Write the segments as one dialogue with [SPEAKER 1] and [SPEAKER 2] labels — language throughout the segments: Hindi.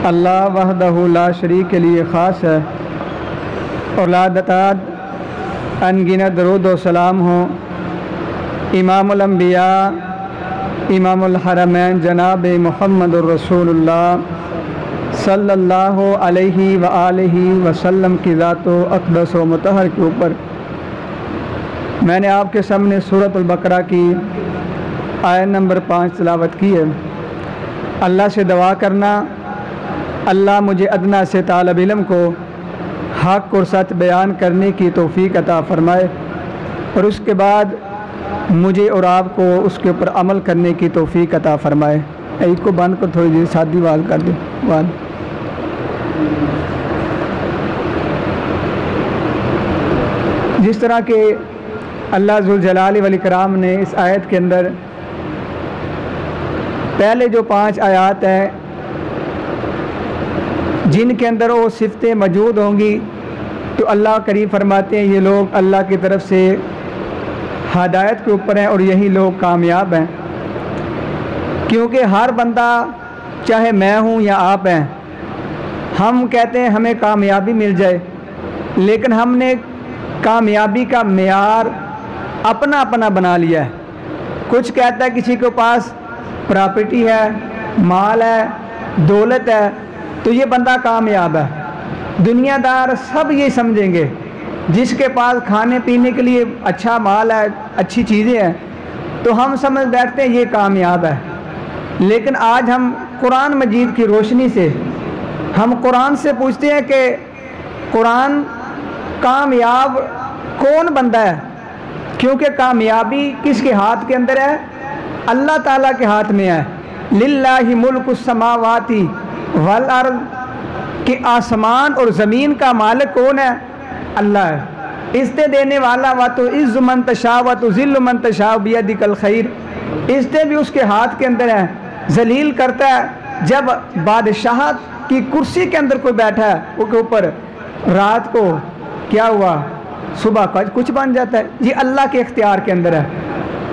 [SPEAKER 1] अल्लाह वहदहु ला शरीक के लिए ख़ास है और लादताद अनगिनत दरूद व सलाम हो इमामुल अंबिया इमामुल हरमैन जनाब मुहम्मदुर रसूलुल्लाह सल्लल्लाहु अलैहि व आलिहि वसल्लम की ज़ातो अक़दस व मुतहर के ऊपर मैंने आपके सामने सूरतुल बकरा की आयत नंबर 5 तिलावत की है। अल्लाह से दुआ करना अल्लाह मुझे अदना से तालिब इल्म को हक़ और सच बयान करने की तौफ़ीक अता फ़रमाए और उसके बाद मुझे और आपको उसके ऊपर अमल करने की तौफ़ीक अता फ़रमाए। ईद को बंद कर थोड़ी देर शादी वाल कर दे वाल। जिस तरह के अल्लाह ज़ुल जलाल वल इकराम ने इस आयत के अंदर पहले जो 5 आयात हैं जिनके अंदर वो सिफ़तें मौजूद होंगी, तो अल्लाह करीम फरमाते हैं ये लोग अल्लाह की तरफ से हदायत के ऊपर हैं और यही लोग कामयाब हैं। क्योंकि हर बंदा, चाहे मैं हूँ या आप हैं, हम कहते हैं हमें कामयाबी मिल जाए, लेकिन हमने कामयाबी का मेयार अपना अपना बना लिया है। कुछ कहता है किसी के पास प्रॉपर्टी है, माल है, दौलत है, तो ये बंदा कामयाब है। दुनियादार सब ये समझेंगे जिसके पास खाने पीने के लिए अच्छा माल है, अच्छी चीज़ें हैं, तो हम समझ बैठते हैं ये कामयाब है। लेकिन आज हम कुरान मजीद की रोशनी से हम कुरान से पूछते हैं कि कुरान कामयाब कौन बंदा है, क्योंकि कामयाबी किसके हाथ के अंदर है? अल्लाह ताला के हाथ में है। लिल्लाहि मुल्कुस समावाति वल अर्द, कि आसमान और ज़मीन का मालिक कौन है? अल्लाह है। इज़्ते देने वाला व तो इज़्ज़ु मन तशा व तो ज़िल्लु मन तशा बियदिकल खैर, इज़्ते भी उसके हाथ के अंदर है, जलील करता है। जब बादशाहत की कुर्सी के अंदर कोई बैठा है, उसके ऊपर रात को क्या हुआ, सुबह का कुछ बन जाता है। ये अल्लाह के इख्तियार के अंदर है,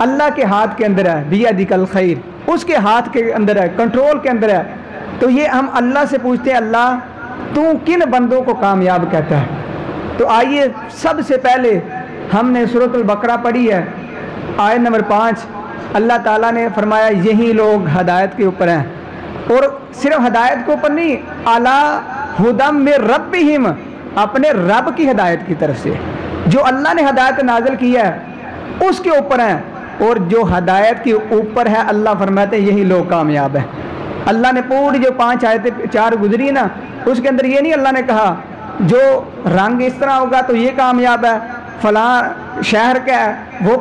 [SPEAKER 1] अल्लाह के हाथ के अंदर है। बियदिकल खैर, उसके हाथ के अंदर है, कंट्रोल के अंदर है। तो ये हम अल्लाह से पूछते हैं, अल्लाह तू किन बंदों को कामयाब कहता है? तो आइए सबसे पहले हमने सूरतुल बकरा पढ़ी है, आयत नंबर 5। अल्लाह ताला ने फरमाया यही लोग हदायत के ऊपर हैं, और सिर्फ हदायत के ऊपर नहीं, अला हुदम में रब्बिहिम, अपने रब की हदायत की तरफ से जो अल्लाह ने हदायत नाज़िल की है उसके ऊपर हैं। और जो हदायत के ऊपर है, अल्लाह फरमाते हैं यही लोग कामयाब हैं। अल्लाह ने पूरी जो 5 आयतें 4 गुजरी ना, उसके अंदर ये नहीं अल्लाह ने कहा जो रंग इस तरह होगा तो ये कामयाब है, फ़लाँ शहर का है वो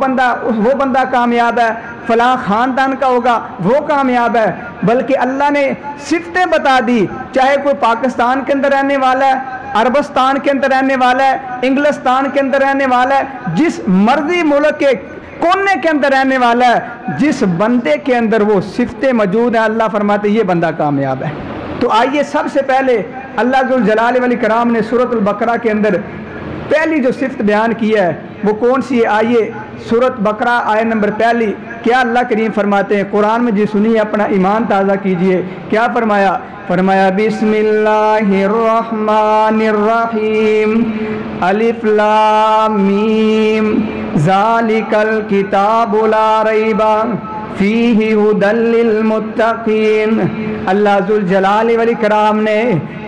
[SPEAKER 1] बंदा कामयाब है, फ़लाँ ख़ानदान का होगा वो कामयाब है। बल्कि अल्लाह ने सिफ़तें बता दी, चाहे कोई पाकिस्तान के अंदर रहने वाला है, अरबस्तान के अंदर रहने वाला है, इंग्लिस्तान के अंदर रहने वाला है, जिस मर्जी मुल्क के कोने के अंदर रहने वाला है, जिस बंदे के अंदर वो सिफ़तें मौजूद हैं, अल्लाह फरमाते ये बंदा कामयाब है। तो आइए सबसे पहले अल्लाह ज़ुल जलाल वल इकराम ने सूरतुल बकरा के अंदर पहली जो सिफ़त बयान की है वो कौन सी है? आइए सूरत बकरा आयत नंबर 1। क्या अल्लाह करीम फरमाते हैं? कुरान में जी सुनिए, अपना ईमान ताज़ा कीजिए। क्या फरमाया? फरमाया बिस्मिल्लाहिर रहमानिर रहीम, अलिफ लाम मीम, ज़ालिकल किताबु ला रैबा फ़ीहि हुदल लिल मुत्तक़ीन। अल्लाह ज़ुल जलाल वल इकराम ने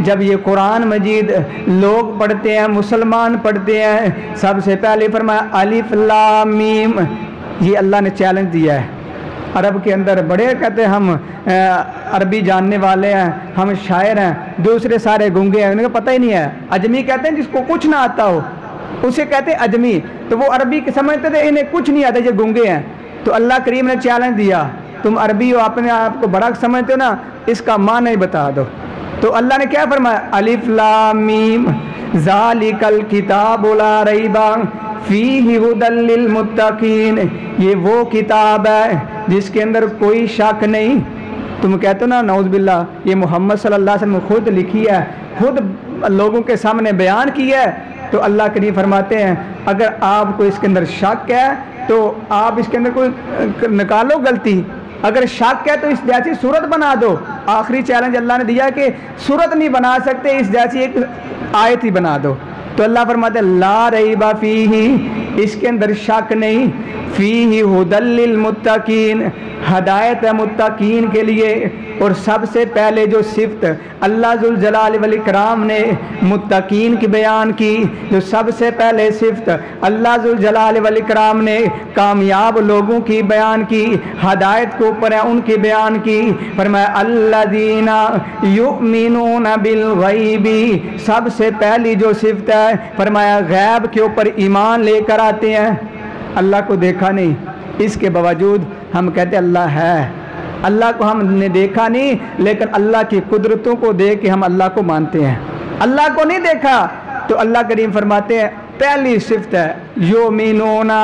[SPEAKER 1] जब ये कुरान मजीद लोग पढ़ते हैं, मुसलमान पढ़ते हैं, सबसे पहले फरमाया अलिफ लाम मीम। ये अल्लाह ने चैलेंज दिया है। अरब के अंदर बड़े कहते हैं हम अरबी जानने वाले हैं, हम शायर हैं, दूसरे सारे गूंगे हैं, उन्हें पता ही नहीं है। अजमी कहते हैं जिसको कुछ ना आता हो उसे कहते हैं अजमी। तो वो अरबी के समझते थे इन्हें कुछ नहीं आता, ये गूंगे हैं। तो अल्लाह करीम ने चैलेंज दिया, तुम अरबी हो, अपने आप को बड़ा समझते हो ना, इसका माना ही बता दो। तो अल्लाह ने क्या फरमाया? अलिफ लाम मीम ज़ालिकल किताबु ला रैबा फ़ीहि हुदल लिल मुत्तक़ीन। ये वो किताब है जिसके अंदर कोई शक नहीं। तुम कहते हो ना नौज़ बिल्लाह, ये मोहम्मद सल्लल्लाहु अलैहि वसल्लम खुद लिखी है, खुद लोगों के सामने बयान की है। तो अल्लाह करीम फरमाते हैं अगर आपको इसके अंदर शक है तो आप इसके अंदर कोई निकालो गलती, अगर शक है तो इस जैसी सूरत बना दो। आखिरी चैलेंज अल्लाह ने दिया कि सूरत नहीं बना सकते, इस जैसी एक आयत ही बना दो। तो अल्लाह फरमाते ला रईबा फीही, इसके अंदर शक नहीं, फीही हुदल लिल मुत्तकीन, हदायत है मुत्तकीन के लिए। और सबसे पहले जो सिफत अल्लाह जुल जलाल वल इकराम ने मुत्तकीन की बयान की, जो सबसे पहले सिफत अल्लाह जुल जलाल वल इकराम ने कामयाब लोगों की बयान की, हदायत के ऊपर है उनकी बयान की। फरमाया अल्लज़ीना युमिनूना बिल गैबी, सबसे पहली जो सिफत है फरमाया गैब के ऊपर ईमान लेकर आते हैं। अल्लाह को देखा नहीं, इसके बावजूद हम कहते अल्लाह है। अल्लाह को हमने देखा नहीं, लेकिन अल्लाह की कुदरतों को देख के हम अल्लाह को मानते हैं। अल्लाह को नहीं देखा तो अल्लाह करीम फरमाते हैं पहली सिफत है युमिनूना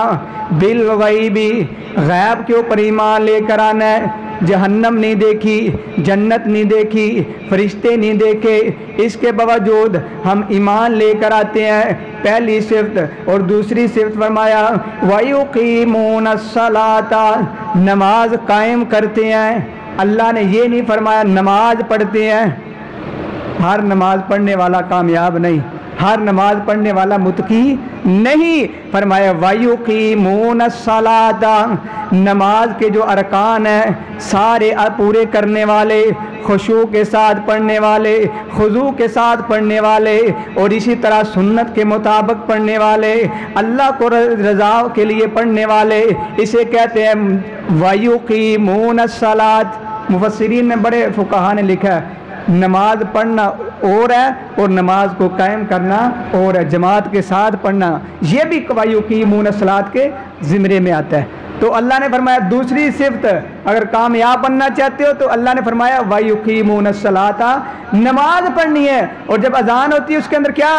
[SPEAKER 1] बिल गैबी, गैब के ऊपर ईमान लेकर आना है। जहन्नम नहीं देखी, जन्नत नहीं देखी, फरिश्ते नहीं देखे, इसके बावजूद हम ईमान लेकर आते हैं, पहली सिफत। और दूसरी सिफत फरमाया वयुकीमून सलाता, नमाज कायम करते हैं। अल्लाह ने ये नहीं फरमाया नमाज पढ़ते हैं। हर नमाज पढ़ने वाला कामयाब नहीं, हर नमाज पढ़ने वाला मुत्की नहीं। फरमाया वयुकीमून सलाता, नमाज के जो अरकान हैं सारे पूरे करने वाले, खुशू के साथ पढ़ने वाले, खुजू के साथ पढ़ने वाले, और इसी तरह सुन्नत के मुताबिक पढ़ने वाले, अल्लाह को रज़ा के लिए पढ़ने वाले, इसे कहते हैं वयुकीमून सलात। मुफस्सिरीन ने बड़े फुक़हा ने लिखा है नमाज पढ़ना और है और नमाज को कायम करना और है, जमात के साथ पढ़ना ये भी वयुकीमून सलात के ज़िम्मे में आता है। तो अल्लाह ने फरमाया दूसरी सिफत, अगर कामयाब बनना चाहते हो तो अल्लाह ने फरमाया वयुकीमून सलाता, नमाज पढ़नी है। और जब अजान होती है उसके अंदर क्या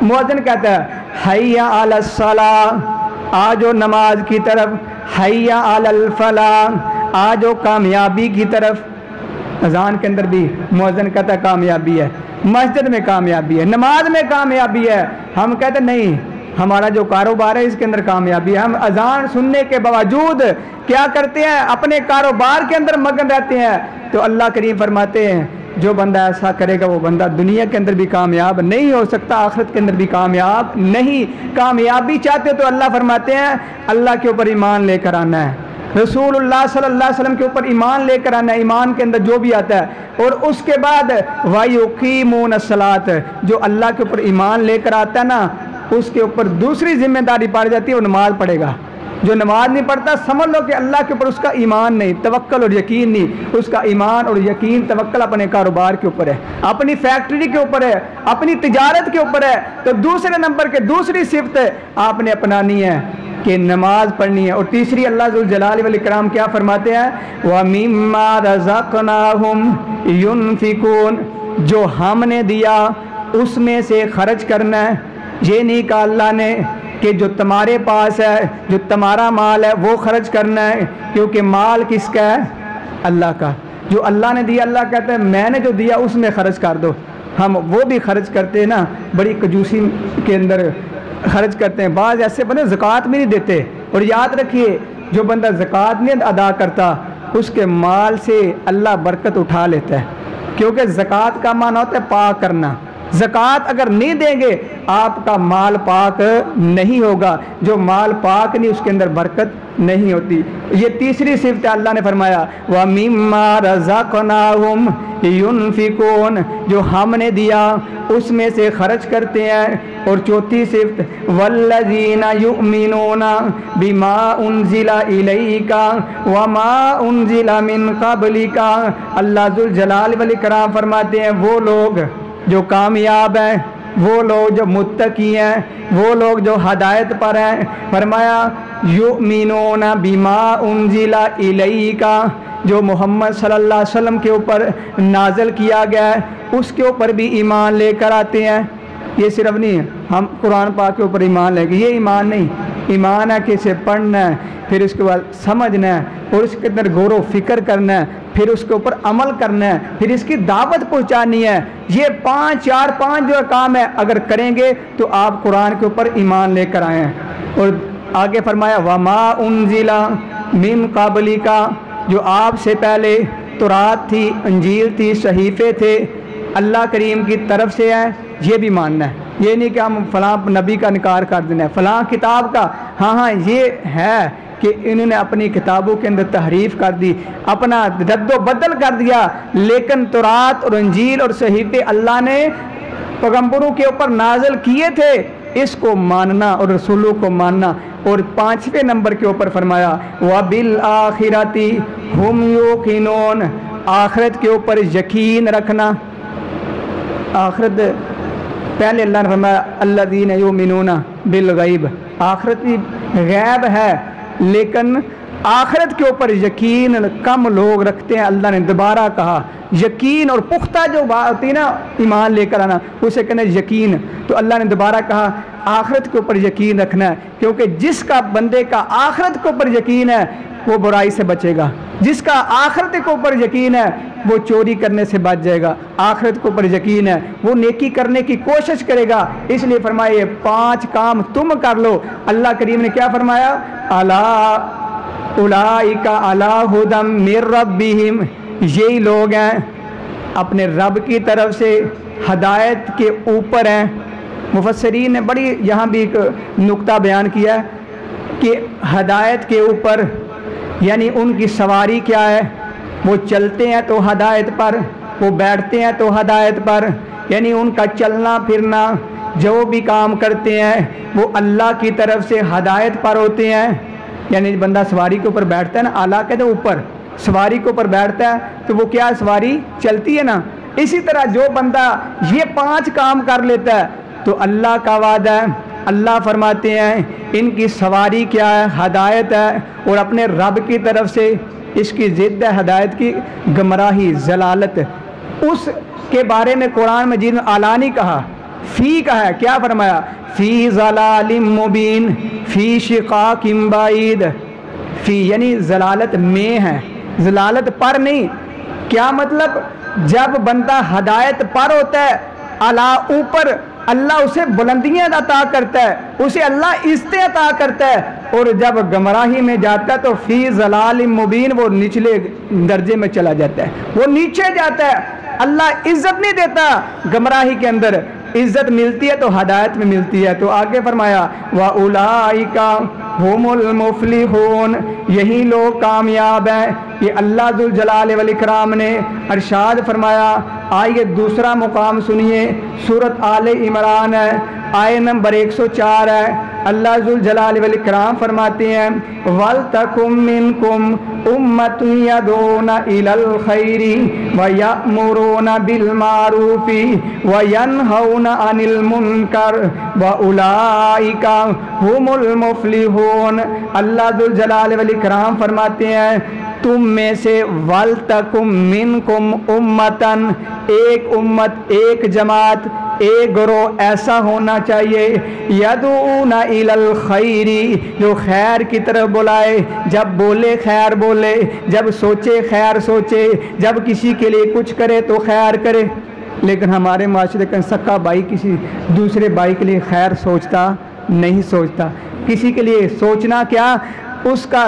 [SPEAKER 1] मुअज्जिन कहता है हय्या अलस सलाह, आजो नमाज की तरफ, हय्या अलल फलाह, आजो कामयाबी की तरफ। अजान के अंदर भी मुअज्जिन कहता है कामयाबी है, मस्जिद में कामयाबी है, नमाज में कामयाबी है। हम कहते नहीं, हमारा जो कारोबार है इसके अंदर कामयाबी है। हम अजान सुनने के बावजूद क्या करते हैं, अपने कारोबार के अंदर मगन रहते हैं। तो अल्लाह करीम फरमाते हैं जो बंदा ऐसा करेगा वो बंदा दुनिया के अंदर भी कामयाब नहीं हो सकता, आखिरत के अंदर भी कामयाब नहीं। कामयाबी चाहते तो अल्लाह फरमाते हैं अल्लाह के ऊपर ईमान लेकर आना है, रसूलुल्लाह सल्लल्लाहु अलैहि वसल्लम के ऊपर ईमान लेकर आना है, ईमान के अंदर जो भी आता है। और उसके बाद वयुकीमून सलात, जो अल्लाह के ऊपर ईमान लेकर आता है ना, उसके ऊपर दूसरी जिम्मेदारी पड़ जाती है, वो नमाज पढ़ेगा। जो नमाज नहीं पढ़ता समझ लो कि अल्लाह के ऊपर उसका ईमान नहीं, तवक्कल और यकीन नहीं। उसका ईमान और यकीन तवक्कल अपने कारोबार के ऊपर है, अपनी फैक्ट्री के ऊपर है, अपनी तिजारत के ऊपर है। तो दूसरे नंबर के दूसरी सिफत आपने अपनानी है कि नमाज पढ़नी है। और तीसरी अल्लाह जुल जलाल वल इकराम क्या फरमाते हैं व मिम्मा रज़क़नाहुम युनफिकून, जो हमने दिया उसमें से खर्च करना है। ये नहीं कहा अल्लाह ने कि जो तुम्हारे पास है, जो तुम्हारा माल है वो खर्च करना है, क्योंकि माल किसका है, अल्लाह का। जो अल्लाह ने दिया, अल्लाह कहता है मैंने जो दिया उसमें खर्च कर दो। हम वो भी खर्च करते हैं ना, बड़ी कंजूसी के अंदर खर्च करते हैं। बाज़ ऐसे बंदे ज़कात भी नहीं देते। और याद रखिए जो बंदा ज़कात नहीं अदा करता उसके माल से अल्लाह बरकत उठा लेता है, क्योंकि ज़कात का माना होता है पाक करना। ज़कात अगर नहीं देंगे आपका माल पाक नहीं होगा, जो माल पाक नहीं उसके अंदर बरकत नहीं होती। ये तीसरी सिफत अल्लाह ने फरमाया व मिम्मा रज़क़नाहुम युनफिकून, जो हमने दिया उसमें से खर्च करते हैं। और चौथी सिफत वल्लज़ीना युमिनूना बिमा उनज़िला इलैका व मा उनज़िला मिन क़ब्लिका, अल्लाह जुल जलाल वल इकराम फरमाते हैं वो लोग जो कामयाब हैं, वो लोग जो मुत्तकी हैं, वो लोग जो हदायत पर हैं। फरमाया युमिनूना बिमा उनज़िला इलैका, जो मोहम्मद सल्लल्लाहु अलैहि वसल्लम के ऊपर नाज़िल किया गया है उसके ऊपर भी ईमान लेकर आते हैं। ये सिर्फ नहीं है हम कुरान पाक के ऊपर ईमान लेंगे, ये ईमान नहीं। ईमान है कि इसे पढ़ना है, फिर उसके बाद समझना है और इसके अंदर गौर व फिक्र करना है, फिर उसके ऊपर अमल करना है, फिर इसकी दावत पहुंचानी है। ये पांच जो काम है अगर करेंगे तो आप कुरान के ऊपर ईमान लेकर आए हैं। और आगे फरमाया वमा उनजिला मिन क़ब्लिका, जो आपसे पहले तौरात थी, इंजील थी, सहीफ़े थे, अल्लाह करीम की तरफ से है, ये भी मानना है। ये नहीं कि हम फ़लाँ नबी का इनकार कर देना है, फ़लाँ किताब का। हाँ हाँ, ये है कि इन्होंने अपनी किताबों के अंदर तहरीफ़ कर दी, अपना रद्दो बदल कर दिया, लेकिन तौरात और इंजील और सहीफ़े अल्लाह ने पैगम्बरों के ऊपर नाज़िल किए थे, इसको मानना और रसूलों को मानना। और 5वें नंबर के ऊपर फरमाया व बिल आखिरती हुम युकिनून, आखिरत के ऊपर यकीन रखना। आखिरत पहले अल्लाह ने फरमाया अल्लज़ीना युमिनूना बिल गैब, आखिरत भी गैब है, लेकिन आखिरत के ऊपर यकीन कम लोग रखते हैं। अल्लाह ने दोबारा कहा यकीन, और पुख्ता जो बात होती है ना, ईमान लेकर आना, उसे कहना यकीन। तो अल्लाह ने दोबारा कहा आखिरत के ऊपर यकीन रखना है, क्योंकि जिसका बंदे का आखिरत के ऊपर यकीन है वो बुराई से बचेगा, जिसका आखिरत के ऊपर यकीन है वो चोरी करने से बच जाएगा, आखिरत के ऊपर यकीन है वो नेकी करने की कोशिश करेगा। इसलिए फरमाया ये 5 काम तुम कर लो। अल्लाह करीम ने क्या फरमाया, अला उलाइका अला हुदम मिर रब्बिहिम, यही लोग हैं अपने रब की तरफ से हदायत के ऊपर हैं। मुफस्सिरीन ने बड़ी यहाँ भी एक नुक्ता बयान किया है कि हदायत के ऊपर यानी उनकी सवारी क्या है, वो चलते हैं तो हदायत पर, वो बैठते हैं तो हदायत पर, यानी उनका चलना फिरना जो भी काम करते हैं वो अल्लाह की तरफ से हदायत पर होते हैं। यानी बंदा सवारी के ऊपर बैठता है ना, आला कहते हैं ऊपर, सवारी के ऊपर बैठता है तो वो क्या, सवारी चलती है ना। इसी तरह जो बंदा ये 5 काम कर लेता है तो अल्लाह का वादा है, अल्लाह फरमाते हैं इनकी सवारी क्या है, हदायत है, और अपने रब की तरफ से इसकी ज़िद है हदायत की, गमराही ज़लालत। उसके बारे में कुरान मजीद में आलानी कहा, फ़ी कहा है, क्या फरमाया, फ़ी ज़लालिम मुबीन फ़ी शिक़ाक़िम बाईद। फ़ी यानी ज़लालत में है, ज़लालत पर नहीं। क्या मतलब, जब बंदा हदायत पर होता है, अला ऊपर, अल्लाह उसे बुलंदियाँ अता करता है, उसे अल्लाह इज़्ज़तें अता करता है, और जब गमराही में जाता है तो फ़ी ज़लालिम मुबीन, वो निचले दर्जे में चला जाता है, वो नीचे जाता है। अल्लाह इज़्ज़त नहीं देता, गमराही के अंदर इज़्ज़त मिलती है तो हदायत में मिलती है। तो आगे फरमाया व उलाइका हुमुल मुफ़्लिहून, यही लोग कामयाब हैं। ये अल्लाह जुल जलाल वल इकराम ने अरशाद फरमाया। आइए दूसरा मुकाम सुनिए, सूरत आले इमरान है, आय नंबर 104 है। अल्लाह जुल जलाल वल इकराम फरमाते हैं वल तकुम मिनकुम उम्मतुन यदूना इलल खैरी व यअमुरूना बिल मारूफी व यनहौना अनिल मुनकर व उलाइका हुमुल मुफ़्लिहून। अल्लाह जुल जलाल वल इकराम फरमाते हैं तुम में से वल तकुम मिनकुम उम्मतन, एक उम्मत, एक जमात, एक ग्रोह ऐसा होना चाहिए, यदूना इलल खैरी, जो खैर की तरफ बुलाए, जब बोले खैर बोले, जब सोचे खैर सोचे, जब किसी के लिए कुछ करे तो खैर करे। लेकिन हमारे माशरे का सक्का भाई किसी दूसरे भाई के लिए खैर सोचता नहीं, सोचता किसी के लिए सोचना क्या, उसका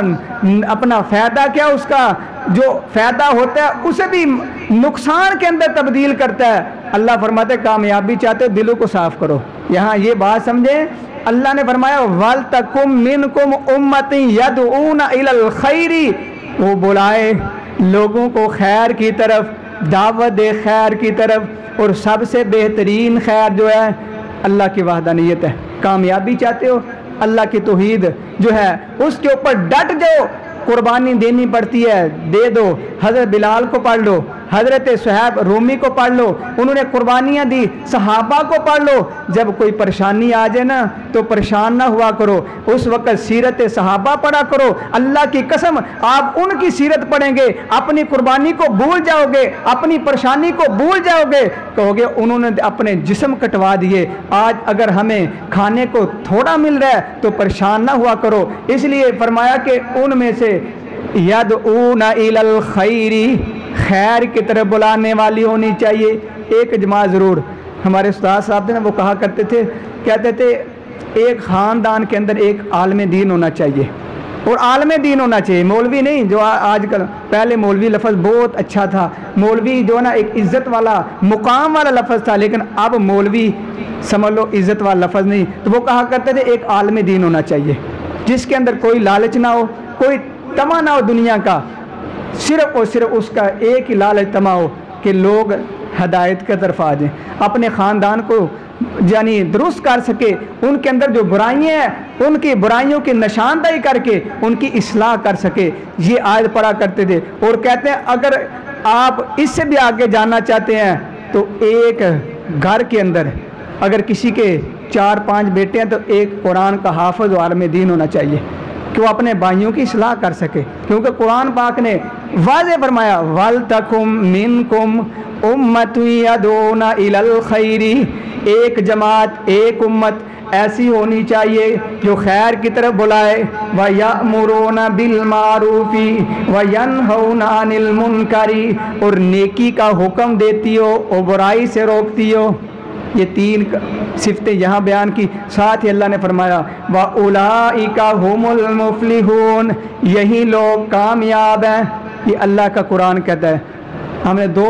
[SPEAKER 1] अपना फ़ायदा क्या, उसका जो फ़ायदा होता है उसे भी नुकसान के अंदर तब्दील करता है। अल्लाह फरमाते कामयाबी चाहते हो दिलों को साफ़ करो। यहाँ ये बात समझें, अल्लाह ने फरमाया वल तकुम मिनकुम उम्मतिन यदऊना इलल खैरी, वो बुलाए लोगों को खैर की तरफ, दावत दे खैर की तरफ, और सबसे बेहतरीन खैर जो है अल्लाह की वहदानियत है। कामयाबी चाहते हो, अल्लाह की तौहीद जो है उसके ऊपर डट जाओ, कुर्बानी देनी पड़ती है, दे दो। हज़रत बिलाल को पढ़ लो, हज़रत सुहैब रूमी को पढ़ लो, उन्होंने कुर्बानियाँ दी। सहाबा को पढ़ लो, जब कोई परेशानी आ जाए ना तो परेशान ना हुआ करो, उस वक़्त सीरत सहाबा पढ़ा करो। अल्लाह की कसम, आप उनकी सीरत पढ़ेंगे, अपनी कुर्बानी को भूल जाओगे, अपनी परेशानी को भूल जाओगे, कहोगे उन्होंने अपने जिस्म कटवा दिए। आज अगर हमें खाने को थोड़ा मिल रहा है तो परेशान ना हुआ करो। इसलिए फरमाया कि उनमें से यदऊना इलल खैरी, खैर की तरफ बुलाने वाली होनी चाहिए। एक जमात ज़रूर, हमारे उस्ताद साहब थे ना, वो कहा करते थे, कहते थे एक ख़ानदान के अंदर एक आलिम दीन होना चाहिए। और आलम दीन होना चाहिए, मौलवी नहीं जो आजकल। पहले मौलवी लफ्ज़ बहुत अच्छा था, मौलवी जो है ना एक इज़्ज़त वाला मुकाम वाला लफ्ज़ था, लेकिन अब मौलवी समझ लो इज़्ज़त वाला लफ्ज़ नहीं। तो वो कहा करते थे एक आलम दीन होना चाहिए जिसके अंदर कोई लालच ना हो, कोई तमा ना हो दुनिया का, सिर्फ़ और सिर्फ उसका एक ही लालच तमा हो कि लोग हदायत की तरफ आ जाएं, अपने ख़ानदान को यानी दुरुस्त कर सके, उनके अंदर जो बुराइयां हैं उनकी बुराइयों की निशानदाही करके उनकी इस्लाह कर सके। ये आयत पढ़ा करते थे और कहते हैं अगर आप इससे भी आगे जानना चाहते हैं तो एक घर के अंदर अगर किसी के 4-5 बेटे हैं तो एक कुरान का हाफिज़ आलिम दीन होना चाहिए कि वो अपने भाइयों की इस्लाह कर सके, क्योंकि कुरान पाक ने वाज़ेह फरमाया वल तकुम मिनकुम उम्मतुन यदूना इलल खैरी, एक जमात एक उम्मत ऐसी होनी चाहिए जो खैर की तरफ बुलाए, व यअमुरूना बिल मारूफी व यनहौना अनिल मुनकरी, और नेकी का हुक्म देती हो और बुराई से रोकती हो। ये 3 सिफतें यहाँ बयान की। साथ ही अल्लाह ने फरमाया व उलाइका हुमुल मुफलिहून, यही लोग कामयाब हैं। ये अल्लाह का कुरान कहता है। हमने 2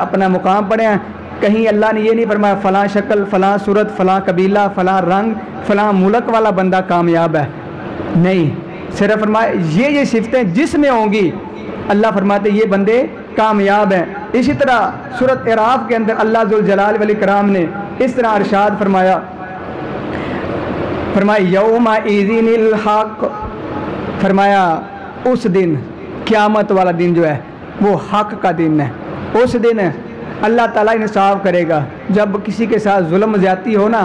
[SPEAKER 1] अपना मुकाम पढ़े हैं, कहीं अल्लाह ने ये नहीं फरमाया फ़लाँ शक्ल फ़लाँ सूरत फ़लाँ कबीला फ़लाँ रंग फ़लाँ मुल्क वाला बंदा कामयाब है, नहीं, सिर्फ फरमाया ये सिफतें जिसमें होंगी अल्लाह फरमाते ये बंदे कामयाब हैं। इसी तरह सूरत एराफ के अंदर अल्लाह ज़ुल जलाल वल इकराम ने इस तरह इरशाद फरमाया यौमा इज़िनिल हक़, फरमाया उस दिन क़यामत वाला दिन जो है वो हक़ का दिन है। उस दिन अल्लाह ताला इंसाफ करेगा। जब किसी के साथ जुल्म ज़्यादती हो ना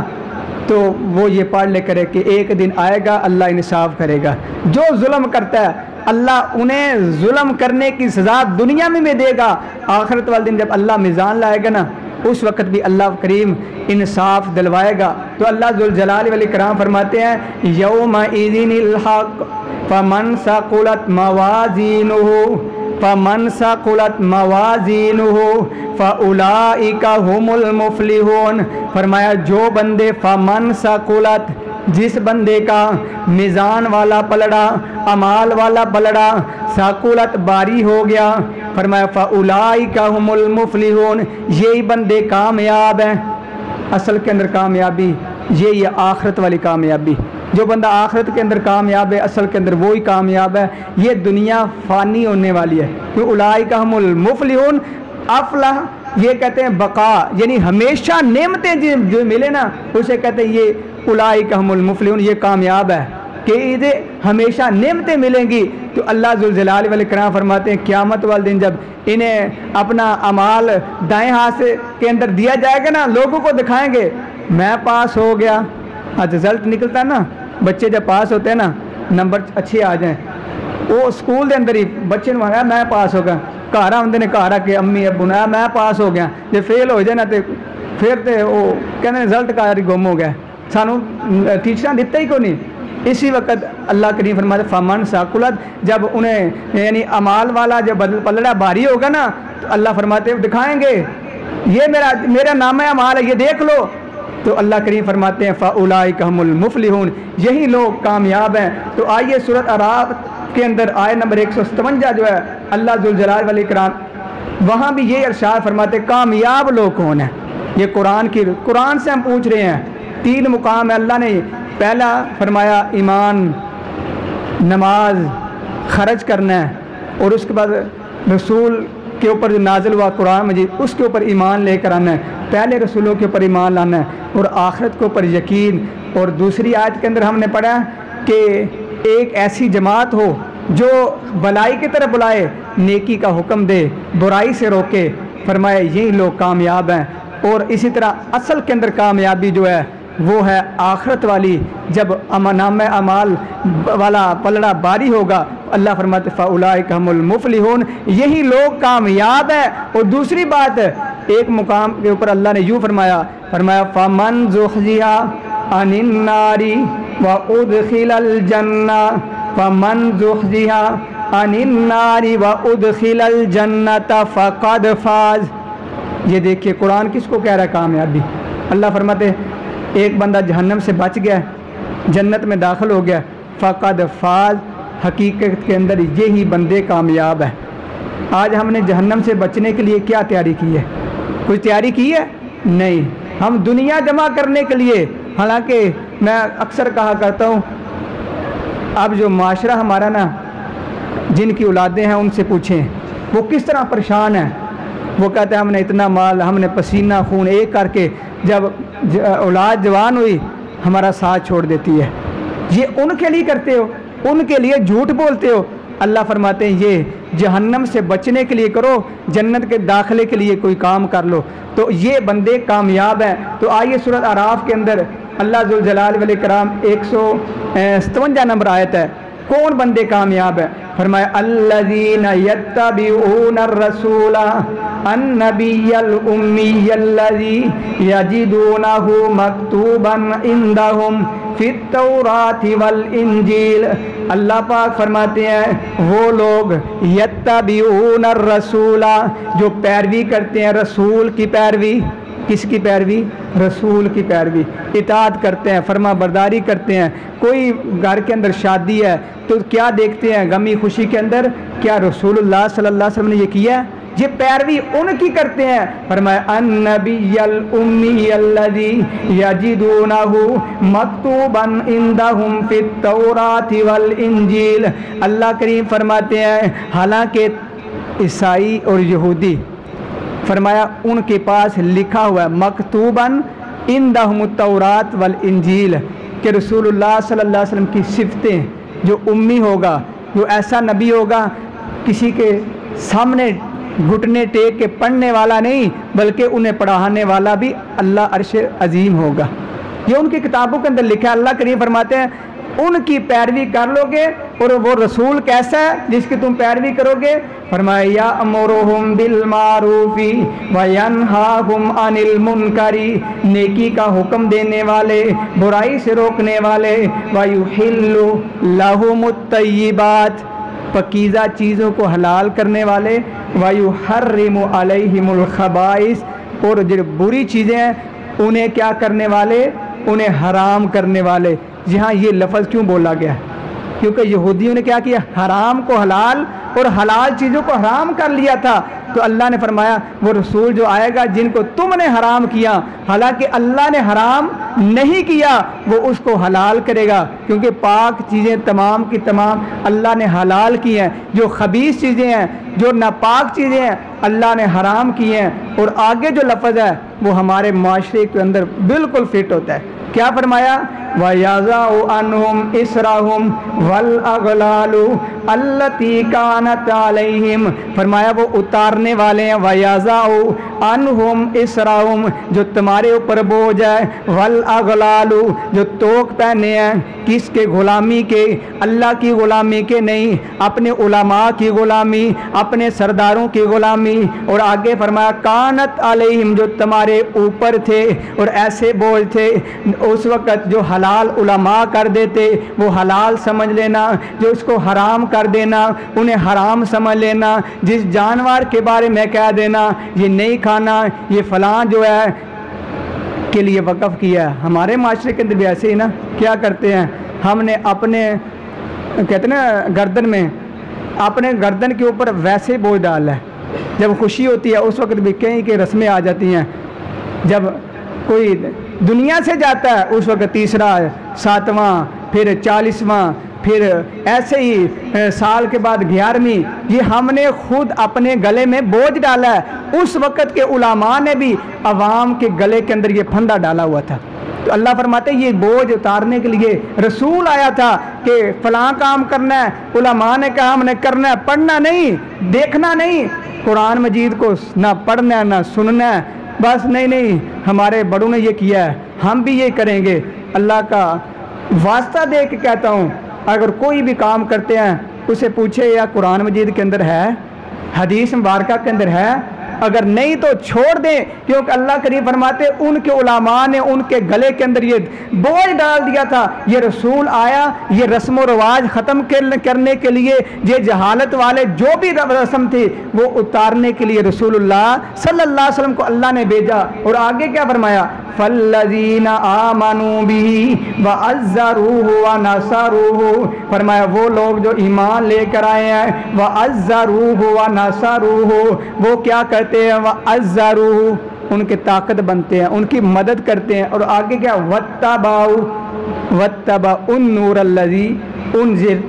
[SPEAKER 1] तो वो ये पढ़ ले करे कि एक दिन आएगा अल्लाह इंसाफ करेगा। जो जुल्म करता है अल्लाह उन्हें जुल्म करने की सज़ा दुनिया में भी देगा, आखिरत वाले दिन जब अल्लाह मीज़ान लाएगा ना उस वक़्त भी अल्लाह करीम इंसाफ दिलवाएगा। तो अल्लाह ज़ुल जलाल वल इकराम फरमाते हैं यौमा इज़िनिल हक़ फमन सक़ुलत मवाज़ीनुहु फमन सक़ुलत मवाज़ीनुहु फ़उलाइका हुमुल मुफ़लिहून, फरमाया जो बंदे फमन सक़ुलत, जिस बंदे का मीज़ान वाला पलड़ा अमाल वाला पलड़ा सक़ुलत बारी हो गया, फरमाया फ़उलाइका हुमुल मुफ़लिहून, यही बंदे कामयाब हैं। असल के अंदर कामयाबी ये आखिरत वाली कामयाबी, जो बंदा आखिरत के अंदर कामयाब है असल के अंदर वही कामयाब है। ये दुनिया फ़ानी होने वाली है। तो उलाइका हुमुल मुफ़लिहून, अफ़लाह ये कहते हैं बका, यानी हमेशा नेमतें जो मिले ना उसे कहते हैं ये उलाइका हुमुल मुफ़लिहून, ये कामयाब है कि इन्हें हमेशा नेमतें मिलेंगी। तो अल्लाह ज़ुल जलाल वल इकराम फरमाते हैं क़यामत वाले दिन जब इन्हें अपना अमाल दाएँ हाथ से के अंदर दिया जाएगा ना, लोगों को दिखाएंगे मैं पास हो गया। आज रिज़ल्ट निकलता है ना, बच्चे जब पास होते हैं ना नंबर अच्छे आ जाएं, वो स्कूल के अंदर ही बच्चे ने मांगा मैं पास हो गया, घर आते ने घर आके अम्मी अब्बू ने मैं पास हो गया। जो फेल हो जाए ना तो फिर तो वो कहते रिजल्ट का गुम हो गया, सानू टीचर दिता ही को नहीं। इसी वक्त अल्लाह करीम फरमाते फमन साकुलत, जब उन्हें यानी अमाल वाला जब पलड़ा भारी होगा ना तो अल्लाह फरमाते दिखाएंगे ये मेरा नाम है अमाल है, ये देख लो। तो अल्लाह करीम फरमाते हैं फ़उलाइका हुमुल मुफ़लिहून, यही लोग कामयाब हैं। तो आइए सूरत अराफ के अंदर आयत नंबर 157 जो है अल्लाह ज़ुल जलाल वल इकराम वहाँ भी ये इरशाद फरमाते कामयाब लोग कौन है। ये कुरान से हम पूछ रहे हैं। 3 मुकाम है अल्लाह ने। पहला फरमाया ईमान, नमाज, खर्च करना है, और उसके बाद रसूल के ऊपर जो नाजिल हुआ कुरान मजीद उसके ऊपर ईमान लेकर आना है। पहले रसूलों के ऊपर ईमान लाना है और आखिरत के ऊपर यकीन। और दूसरी आयत के अंदर हमने पढ़ा कि एक ऐसी जमात हो जो भलाई की तरफ बुलाए, नेकी का हुक्म दे, बुराई से रोके। फरमाया यही लोग कामयाब हैं। और इसी तरह असल के अंदर कामयाबी जो है वो है आखिरत वाली, जब नाम अमाल वाला पलड़ा बारी होगा। अल्लाह फरमाते फ़उलाइका हुमुल मुफ़लिहून, यही लोग कामयाब है। और दूसरी बात एक मुकाम के ऊपर अल्लाह ने यूँ फरमाया फ़मन ज़ुहज़िहा अनिन नारी व उदखिलल जन्ना फ़मन ज़ुहज़िहा अनिन नारी व उदखिलल जन्नत फ़क़द फ़ाज़। ये देखिए कुरान किसको कह रहा है कामयाबी। अल्लाह फरमाते एक बंदा जहन्नम से बच गया, जन्नत में दाखिल हो गया, फ़क़द फ़ाज़, हकीकत के अंदर यही बंदे कामयाब हैं। आज हमने जहन्नम से बचने के लिए क्या तैयारी की है? कुछ तैयारी की है? नहीं। हम दुनिया जमा करने के लिए, हालांकि मैं अक्सर कहा करता हूँ, अब जो माशरा हमारा ना, जिनकी औलादें हैं उनसे पूछें वो किस तरह परेशान है। वो कहते हैं हमने इतना माल, हमने पसीना खून एक करके, जब औलाद जवान हुई हमारा साथ छोड़ देती है। ये उनके लिए करते हो, उनके लिए झूठ बोलते हो। अल्लाह फरमाते हैं ये जहन्नम से बचने के लिए करो, जन्नत के दाखिले के लिए कोई काम कर लो, तो ये बंदे कामयाब हैं। तो आइए सूरत आराफ के अंदर अल्लाह जुल जलाल वल इकराम 157 नंबर आयत है, कौन बंदे कामयाब है? फरमाया अल्लज़ीना यत्तबिऊना रसूला अन्नबिय्यल उम्मिय्यल्लज़ी यजिदूनहु मक्तूबन इंदहुम फित तौराति वल इंजील। अल्लाह पाक फरमाते हैं वो लोग यत्तबिऊना रसूला, जो पैरवी करते हैं रसूल की पैरवी। किसकी पैरवी? रसूल की पैरवी। इताअत करते हैं, फरमा बरदारी करते हैं। कोई घर के अंदर शादी है तो क्या देखते हैं गमी खुशी के अंदर? क्या रसूलुल्लाह सल्लल्लाहु अलैहि वसल्लम ने ये किया? ये पैरवी उनकी करते हैं। फरमाया अन्नबिय्यल उम्मिय्यल्लज़ी यजिदूनहु मक्तूबन इंदहुम फित तौराति वल इंजील। अल्लाह करीम फरमाते हैं हालांकि ईसाई और यहूदी, फरमाया उनके पास लिखा हुआ है मकतूबन इंदहुम तौरात वल इंजील, कि रसूलुल्लाह सल्लल्लाहु अलैहि वसल्लम की सिफतें, जो उम्मी होगा, जो ऐसा नबी होगा किसी के सामने घुटने टेक के पढ़ने वाला नहीं, बल्कि उन्हें पढ़ाने वाला भी अल्लाह अर्श अजीम होगा। ये उनकी किताबों के अंदर लिखा है। अल्लाह करीम फरमाते हैं उनकी पैरवी कर लोगे, और वो रसूल कैसा है जिसकी तुम पैरवी करोगे? फरमाया यामुरुहुम बिल मारूफी व यनहाहुम अनिल मुनकरी, नेकी का हुक्म देने वाले, बुराई से रोकने वाले, व युहिल्लु लहुमुत तय्यिबात, पकीज़ा चीज़ों को हलाल करने वाले, व युहर्रिमु अलैहिमुल खबाइस, और जो बुरी चीज़ें हैं उन्हें क्या करने वाले? उन्हें हराम करने वाले। यहाँ ये लफ्ज़ क्यों बोला गया? क्योंकि यहूदियों ने क्या किया? हराम को हलाल और हलाल चीज़ों को हराम कर लिया था। तो अल्लाह ने फरमाया वो रसूल जो आएगा जिनको तुमने हराम किया, हालांकि अल्लाह ने हराम नहीं किया, वो उसको हलाल करेगा, क्योंकि पाक चीज़ें तमाम की तमाम अल्लाह ने हलाल की हैं। जो खबीस चीज़ें हैं, जो नापाक चीज़ें हैं, अल्लाह ने हराम की हैं। और आगे जो लफ्ज़ है वो हमारे माशरे के अंदर बिल्कुल फिट होता है। क्या फरमाया? वयज़अउ अन्हुम इसरहुम वल अगलालु अल्लती कानत अलैहिम, फरमाया वो उतारने वाले हैं। वयज़अउ अन्हुम इसरहुम, जो तुम्हारे ऊपर बोझ है, वल अगलालु, जो तोक पहने हैं, किसके? गुलामी के, अल्लाह की गुलामी के नहीं, अपने उलमा की गुलामी, अपने सरदारों की गुलामी। और आगे फरमाया कानत अलैहिम, जो तुम्हारे ऊपर थे और ऐसे बोझ थे उस वक़्त जो हलाल उलमा कर देते वो हलाल समझ लेना, जो उसको हराम कर देना उन्हें हराम समझ लेना, जिस जानवर के बारे में कह देना ये नहीं खाना, ये फ़लाँ जो है के लिए वक़फ़ किया है। हमारे माशरे के अंदर भी ऐसे ही ना क्या करते हैं, हमने अपने कहते ना गर्दन में, अपने गर्दन के ऊपर वैसे बोझ डाला है। जब खुशी होती है उस वक़्त भी कई के रस्में आ जाती हैं। जब कोई दुनिया से जाता है उस वक्त तीसरा, सातवां, फिर 40वां, फिर ऐसे ही साल के बाद 11वीं, ये हमने खुद अपने गले में बोझ डाला है। उस वक़्त के उलमा ने भी अवाम के गले के अंदर ये फंदा डाला हुआ था। तो अल्लाह फरमाते ये बोझ उतारने के लिए रसूल आया था कि फ़लाँ काम करना है। उलमा ने कहा हमने करना है, पढ़ना नहीं, देखना नहीं, कुरान मजीद को ना पढ़ना है ना सुनना है, बस नहीं हमारे बड़ों ने ये किया है हम भी ये करेंगे। अल्लाह का वास्ता दे के कहता हूँ, अगर कोई भी काम करते हैं उसे पूछे या कुरान मजीद के अंदर है, हदीस मुबारका के अंदर है, अगर नहीं तो छोड़ दें, क्योंकि अल्लाह करीम फरमाते उनके उलमा ने उनके गले के अंदर ये बोझ डाल दिया था। ये रसूल आया ये रस्म व रवाज ख़त्म करने के लिए, ये जहालत वाले जो भी रस्म थी वो उतारने के लिए रसूलुल्लाह सल्लल्लाहु अलैहि वसल्लम को अल्लाह ने भेजा। और आगे क्या फरमाया? फल्लज़ीना आमनू बिही व अज़्ज़रूहु व नसरूहु, फरमाया वो लोग जो ईमान लेकर आए हैं, व अज़्ज़रूहु व नसरूहु, वो क्या करते हैं, व अज़्ज़रूहु, उनके ताकत बनते हैं, उनकी मदद करते हैं। और आगे क्या, वत्तबाउन नूर अल्लज़ी उनज़िल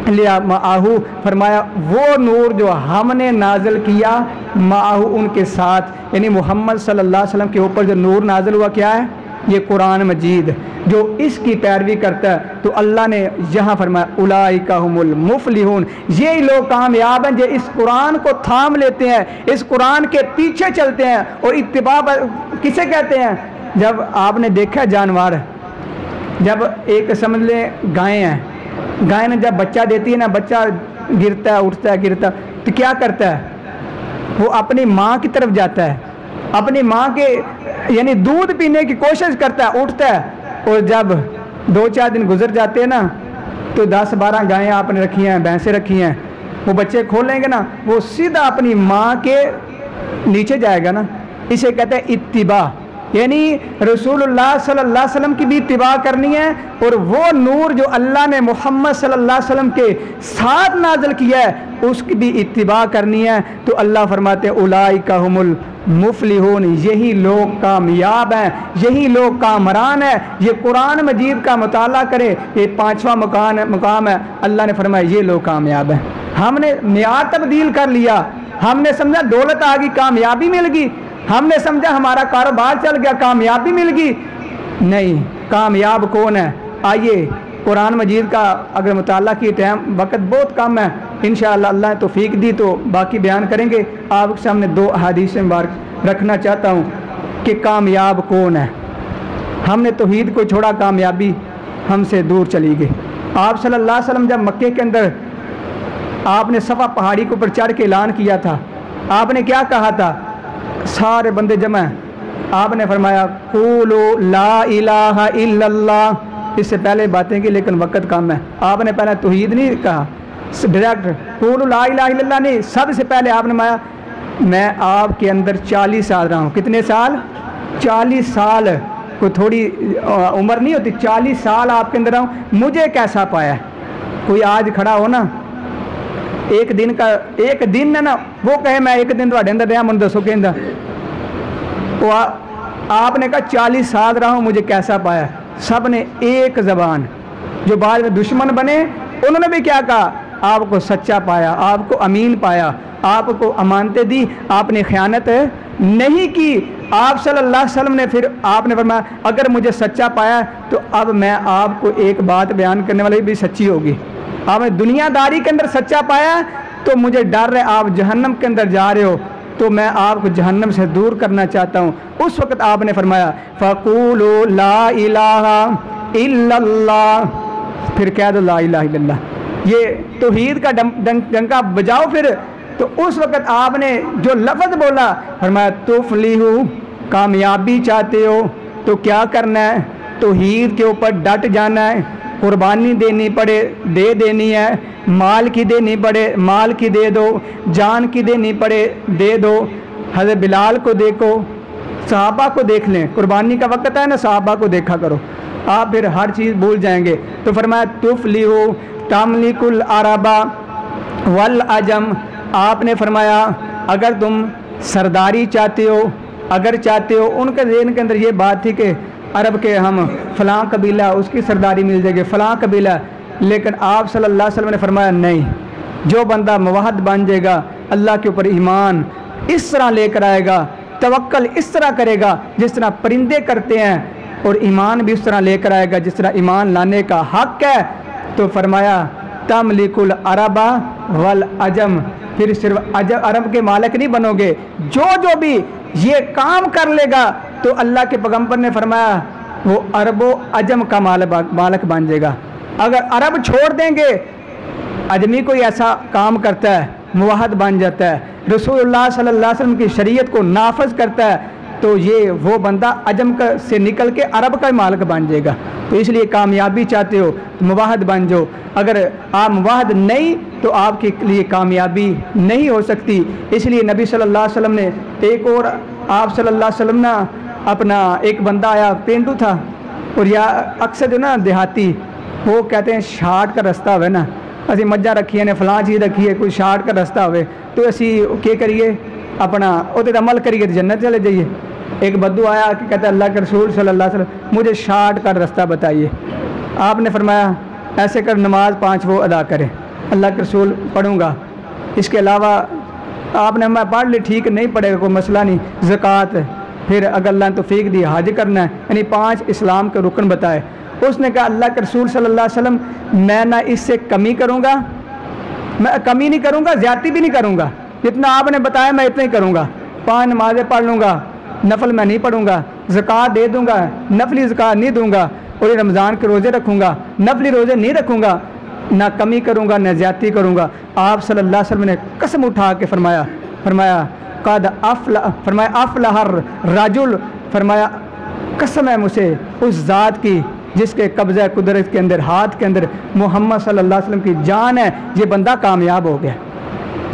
[SPEAKER 1] लिया माहू, फरमाया वो नूर जो हमने नाज़िल किया माहू, उनके साथ, यानी मोहम्मद सल्लल्लाहु अलैहि वसल्लम के ऊपर जो नूर नाज़िल हुआ क्या है, ये कुरान मजीद। जो इसकी पैरवी करता है तो अल्लाह ने यहाँ फरमाया उलाइका हुमुल मुफलिहून, ये लोग कामयाब हैं जो इस कुरान को थाम लेते हैं, इस कुरान के पीछे चलते हैं। और इत्तिबा किसे कहते हैं, जब आपने देखा जानवर, जब एक समझ लें गाय है, गाय ने जब बच्चा देती है ना, बच्चा गिरता है उठता है गिरता, तो क्या करता है, वो अपनी माँ की तरफ जाता है, अपनी माँ के यानी दूध पीने की कोशिश करता है, उठता है। और जब 2-4 दिन गुजर जाते हैं ना, तो 10-12 गायें आपने रखी हैं, भैंसें रखी हैं, वो बच्चे खोलेंगे ना, वो सीधा अपनी माँ के नीचे जाएगा ना। इसे कहते हैं इत्तिबा, यानी रसूलुल्लाह सल्लल्लाहु अलैहि वसल्लम की भी इत्तिबा करनी है, और वो नूर जो अल्लाह ने मोहम्मद सल्लल्लाहु अलैहि वसल्म के साथ नाज़िल किया है उसकी भी इत्तिबा करनी है। तो अल्लाह फरमाते उलाइका हुमुल मुफलिहून, यही लोग कामयाब हैं, यही लोग कामरान हैं। ये कुरान मजीद का मुताला करे, ये 5वां मुकाम है। अल्लाह ने फरमाया ये लोग कामयाब हैं। हमने मियार तब्दील कर लिया, हमने समझा दौलत आ गई, कामयाबी मिल गई, हमने समझा हमारा कारोबार चल गया, कामयाबी मिल गई। नहीं, कामयाब कौन है? आइए कुरान मजीद का अगर मुताला की टाइम वक्त बहुत कम है, इंशाअल्लाह अल्लाह ने तौफीक दी तो बाकी बयान करेंगे। आपके सामने 2 हदीस मुबारक रखना चाहता हूँ कि कामयाब कौन है। हमने तौहीद को छोड़ा, कामयाबी हमसे दूर चली गई। आप सल्लल्लाहु अलैहि वसल्लम जब मक्के के अंदर आपने सफ़ा पहाड़ी के ऊपर चढ़ के ऐलान किया था, आपने क्या कहा था? सारे बंदे जमा हैं, आपने फरमाया कूलू ला इलाहा इल्लल्लाह। इससे पहले बातें की लेकिन वक्त कम है, आपने पहले तौहीद नहीं कहा डायरेक्ट, कूलू ला इलाहा इल्लल्लाह नहीं, सबसे पहले आपने माया मैं आपके अंदर 40 साल रहा हूँ। कितने साल? 40 साल, कोई थोड़ी उम्र नहीं होती, 40 साल आपके अंदर रहा हूँ, मुझे कैसा पाया? कोई आज खड़ा हो ना, एक दिन है ना, वो कहे मैं एक दिन थोड़े अंदर रहा, मन दसो कहता वो आपने कहा 40 साल रहा हूँ, मुझे कैसा पाया? सब ने एक ज़बान, जो बाद में दुश्मन बने उन्होंने भी क्या कहा? आपको सच्चा पाया, आपको अमीन पाया, आपको अमानतें दी, आपने ख़यानत नहीं की। आप सल्लल्लाहु अलैहि वसल्लम ने फिर आपने फरमाया अगर मुझे सच्चा पाया तो अब मैं आपको एक बात बयान करने वाली भी सच्ची होगी। आपने दुनियादारी के अंदर सच्चा पाया तो मुझे डर है आप जहन्नम के अंदर जा रहे हो, तो मैं आपको जहन्नम से दूर करना चाहता हूँ। उस वक़्त आपने फरमाया फ़क़ूलू ला इलाहा इल्लल्लाह, फिर कह दो ला इलाहा इल्लल्लाह, ये तौहीद का डंका बजाओ। फिर तो उस वक़्त आपने जो लफ्ज़ बोला, फरमाया तुफ़लिहू, कामयाबी चाहते हो तो क्या करना है? तौहीद के ऊपर डट जाना है, कुर्बानी देनी पड़े दे देनी है, माल की देनी पड़े माल की दे दो, जान की देनी पड़े दे दो। हज़रत बिलाल को देखो, सहाबा को देख लें, कुर्बानी का वक़्त है ना, सहाबा को देखा करो, आप फिर हर चीज़ भूल जाएंगे। तो फरमाया तुफ़लिहू तमलिकुल अरबा वल अजम, आपने फरमाया अगर तुम सरदारी चाहते हो, अगर चाहते हो, उनके ज़हन के अंदर ये बात थी कि अरब के हम फ़लाँ कबीला उसकी सरदारी मिल जाएगी, फ़लाँ कबीला, लेकिन आप सल्लल्लाहु अलैहि वसल्लम ने फरमाया नहीं, जो बंदा मुवahhid बन जाएगा, अल्लाह के ऊपर ईमान इस तरह लेकर आएगा, तवक्कल इस तरह करेगा जिस तरह परिंदे करते हैं, और ईमान भी उस तरह लेकर आएगा जिस तरह ईमान लाने का हक़ है। तो फरमाया तमलिकुल अरबा वल अजम, फिर सिर्फ अरब के मालिक नहीं बनोगे, जो भी ये काम कर लेगा तो अल्लाह के पैगंबर ने फरमाया वो अरबो अजम का मालिक बन जाएगा। अगर अरब छोड़ देंगे, अजमी कोई ऐसा काम करता है, मुवahhid बन जाता है, रसूलुल्लाह सल्लल्लाहु अलैहि वसल्लम की शरीयत को नाफज करता है, तो ये वो बंदा अजम से निकल के अरब का मालिक बन जाएगा। तो इसलिए कामयाबी चाहते हो मुवahhid बन जाओ, अगर आप मुवahhid नहीं तो आपके लिए कामयाबी नहीं हो सकती। इसलिए नबी सल्लल्लाहु अलैहि वसल्लम ने एक और आप सल्लल्लाहु अलैहि वसल्लम ना अपना एक बंदा आया, पेंडू था, और या अक्सर जो ना देहाती वो कहते हैं शार्ट का रास्ता होवे ना, असी मज्जा रखी ने फलां चीज़ रखी है, कोई शार्ट का रास्ता होवे तो असी के करिए अपना उस अमल करिए तो जन्नत चले जाइए। एक बद्दू आया कि कहते अल्लाह के रसूल सल्लल्लाहु अलैहि वसल्लम मुझे शार्ट का रास्ता बताइए। आपने फरमाया ऐसे कर नमाज 5 वो अदा करें। अल्लाह के रसूल पढ़ूँगा, इसके अलावा आपने मैं पढ़ ली, ठीक नहीं पढ़ेगा कोई मसला नहीं, ज़कात, फिर अगर अल्लाह ने तौफीक दी हज करना है, यानी 5 इस्लाम के रुकन बताए। उसने कहा अल्लाह के रसूल सल्लल्लाहु अलैहि वसल्लम मैं ना इससे कमी करूँगा, मैं कमी नहीं करूँगा, ज़्यादती भी नहीं करूँगा, जितना आपने बताया मैं इतना ही करूँगा। 5 नमाज़ें पढ़ लूँगा, नफल मैं नहीं पढ़ूँगा, ज़कात दे दूँगा, नफली ज़कात नहीं दूँगा, और ये रमज़ान के रोज़े रखूँगा, नफली रोज़े नहीं रखूँगा, ना कमी करूँगा ना ज़्यादती करूँगा। आप सल्लल्लाहु अलैहि वसल्लम ने कसम उठा के फरमाया कद अफ़लहर राजुल, फरमाया कसम है मुझे उस ज़ात की जिसके कब्ज़ा कुदरत के अंदर, हाथ के अंदर मोहम्मद सल्लल्लाहु अलैहि वसल्लम की जान है, ये बंदा कामयाब हो गया।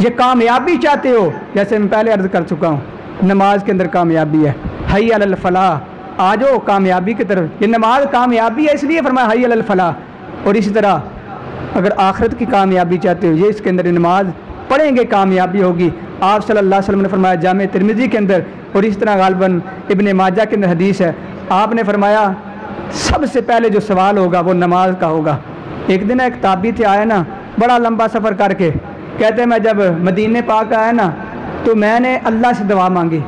[SPEAKER 1] ये कामयाबी चाहते हो, जैसे मैं पहले अर्ज़ कर चुका हूँ, नमाज के अंदर कामयाबी है, हई अलल फलाह, आ जाओ कामयाबी की तरफ। ये नमाज कामयाबी है इसलिए फरमाया हई अलल फलाह। और इसी तरह अगर आखिरत की कामयाबी चाहते हो, ये इसके अंदर नमाज पढ़ेंगे कामयाबी होगी। आप सल्लल्लाहु अलैहि वसल्लम ने फरमाया जामे तिरमिज़ी के अंदर, और इस तरह गालिबन इब्ने माजा के अंदर हदीस है, आपने फरमाया सबसे पहले जो सवाल होगा वो नमाज का होगा। एक दिन एक ताबी थे आया ना, बड़ा लंबा सफ़र करके, कहते मैं जब मदीने पाक आया ना तो मैंने अल्लाह से दुआ मांगी,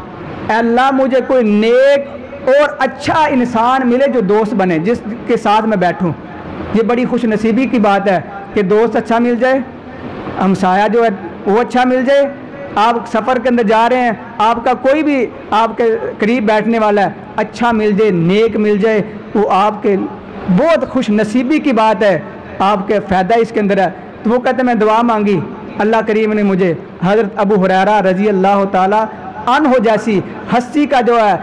[SPEAKER 1] अल्लाह मुझे कोई नेक और अच्छा इंसान मिले जो दोस्त बने, जिसके साथ मैं बैठूं। ये बड़ी खुश नसीबी की बात है कि दोस्त अच्छा मिल जाए, हमसाया जो है वो अच्छा मिल जाए। आप सफ़र के अंदर जा रहे हैं, आपका कोई भी आपके करीब बैठने वाला है अच्छा मिल जाए, नेक मिल जाए, वो आपके बहुत खुश नसीबी की बात है, आपके फ़ायदा इसके अंदर है। तो वो कहते मैं दुआ मांगी, अल्लाह करीम ने मुझे हज़रत अबू हुरैरा रज़ी अल्लाह ताला अन्हो जैसी हस्ती का जो है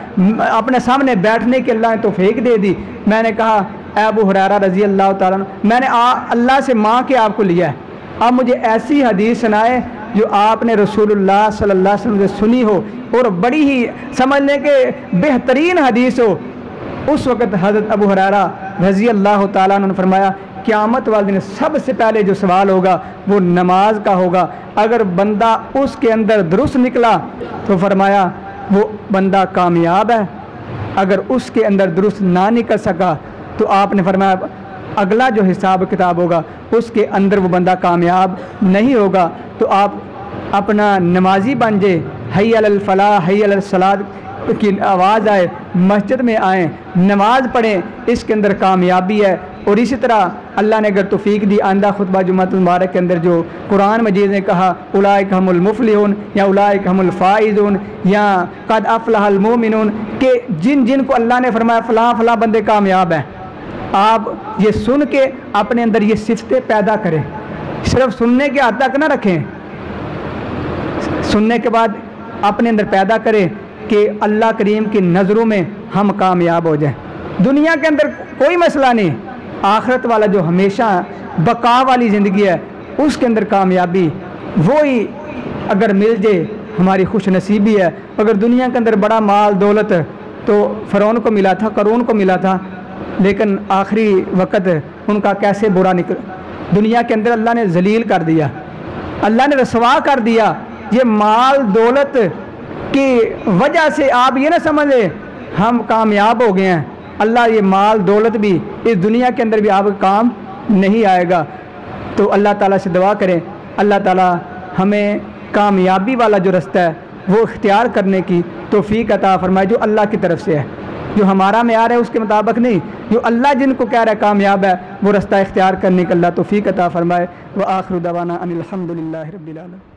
[SPEAKER 1] अपने सामने बैठने की अल्लाह ने तौफीक दे दी। मैंने कहा अबू हुरैरा रज़ी अल्लाह ताला, मैंने अल्लाह से मांग के आपको लिया है, आप मुझे ऐसी हदीस सुनाए जो आपने रसूलुल्लाह सल्लल्लाहु अलैहि वसल्लम से सुनी हो और बड़ी ही समझने के बेहतरीन हदीस हो। उस वक़्त हज़रत अबू हुरैरा रज़ी अल्लाह ताला ने फरमाया क़यामत वाले दिन सबसे पहले जो सवाल होगा वो नमाज का होगा। अगर बंदा उसके अंदर दुरुस्त निकला तो फरमाया वो बंदा कामयाब है, अगर उसके अंदर दुरुस्त ना निकल सका तो आपने फरमाया अगला जो हिसाब किताब होगा उसके अंदर वो बंदा कामयाब नहीं होगा। तो आप अपना नमाजी बन जाए, हई अलल फलाह हई अलल सलात की आवाज़ आए, मस्जिद में आएँ, नमाज पढ़ें, इसके अंदर कामयाबी है। और इसी तरह अल्लाह ने अगर तौफीक दी, आंदा खुतबा जुम्मतुल मुबारक के अंदर जो कुरान मजीद ने कहा उलाइक हमुल मुफलिहून या उलाइक हमुल फाइजून या कद अफलहल मोमिनून, के जिन जिन को अल्लाह ने फरमाया फ़लाँ फ़लाँ बंदे कामयाब हैं। आप ये सुन के अपने अंदर ये सिफ़तें पैदा करें, सिर्फ सुनने के हद तक ना रखें, सुनने के बाद अपने अंदर पैदा करें कि अल्लाह करीम की नज़रों में हम कामयाब हो जाएं। दुनिया के अंदर कोई मसला नहीं, आखिरत वाला जो हमेशा बका वाली ज़िंदगी है उसके अंदर कामयाबी वो ही अगर मिल जाए हमारी खुश नसीबी है। अगर दुनिया के अंदर बड़ा माल दौलत तो फ़िरौन को मिला था, क़ारून को मिला था, लेकिन आखिरी वक़्त उनका कैसे बुरा निकल, दुनिया के अंदर अल्लाह ने जलील कर दिया, अल्लाह ने रसवा कर दिया। ये माल दौलत की वजह से आप ये ना समझे हम कामयाब हो गए हैं, अल्लाह ये माल दौलत भी इस दुनिया के अंदर भी आपका काम नहीं आएगा। तो अल्लाह ताला से दुआ करें, अल्लाह ताला हमें कामयाबी वाला जो रास्ता है वो इख्तियार करने की तौफीक अता फरमाए, जो अल्लाह की तरफ से है, जो हमारा मेयार है उसके मुताबिक नहीं, जो अल्लाह जिनको कह रहा है कामयाब है वो रास्ता इख्तियार करने का अल्लाह तौफीक अता फरमाए। व आखिरु दवाना अनिल हम्दुलिल्लाहि रब्बिल आलमीन।